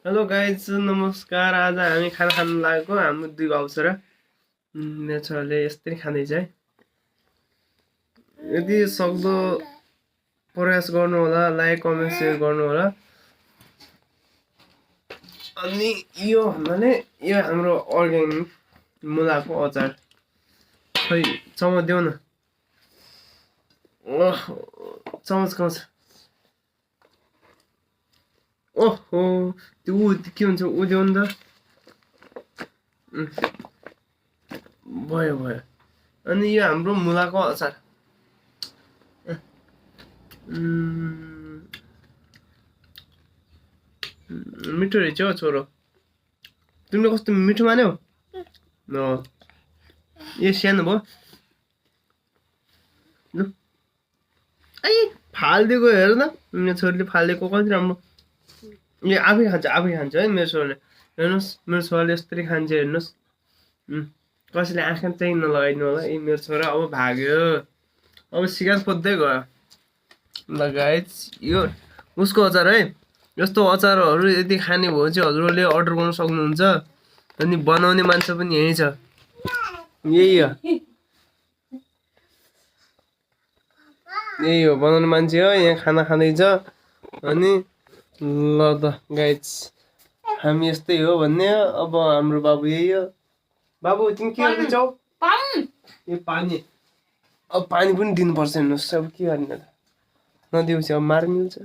Hello guys नमस्कार। आज हामी खाना खान लागेको हाम्रो दुई भाउ छ र मेरो छोराले यस्तै खाँदैछ है। यदि सक्दो प्रयास गर्नु होला, लाइक कमेन्ट सेयर गर्नु होला। अनि यो भन्नाले यो हाम्रो अर्ग्यानिक मुलाको अचार खै चमक देऊ न। ओह चमच खाउँछ। ओहो त्यो के भन्छ उद्यो नि त। भयो भयो। अनि यो हाम्रो मुलाको अचार मिठो रहेछ हौ छोरो। तिमीले कस्तो मिठो मान्यौ? यो सानो भयो लु। ऐ फालिदिएको हेर न, मेरो छोरीले फालिदिएको कति राम्रो। यो आफै खान्छ है मेरो छोराले। हेर्नुहोस् मेरो छोराले यस्तरी खान्छ हेर्नुहोस्। कसैले आँखा चाहिँ नलगाइदिनु होला। ए मेरो छोरा अब भाग्यो, अब सिकार खोज्दै गयो। ल गाइज यो उसको अचार है। यस्तो अचारहरू यदि खाने भयो चाहिँ हजुरहरूले अर्डर गर्न सक्नुहुन्छ। अनि बनाउने मान्छे पनि यही छ, यही हो यही हो बनाउने मान्छे हो। यहाँ खाना खाँदैछ। अनि ल त गाइज हामी यस्तै हो भन्ने। अब हाम्रो बाबु यही हो। बाबु तिमी के गर्दैछौ? यो पानी अब पानी पनि दिनुपर्छ हेर्नुहोस्। अब के गर्ने त, नदिएपछि अब मार मिल्छ।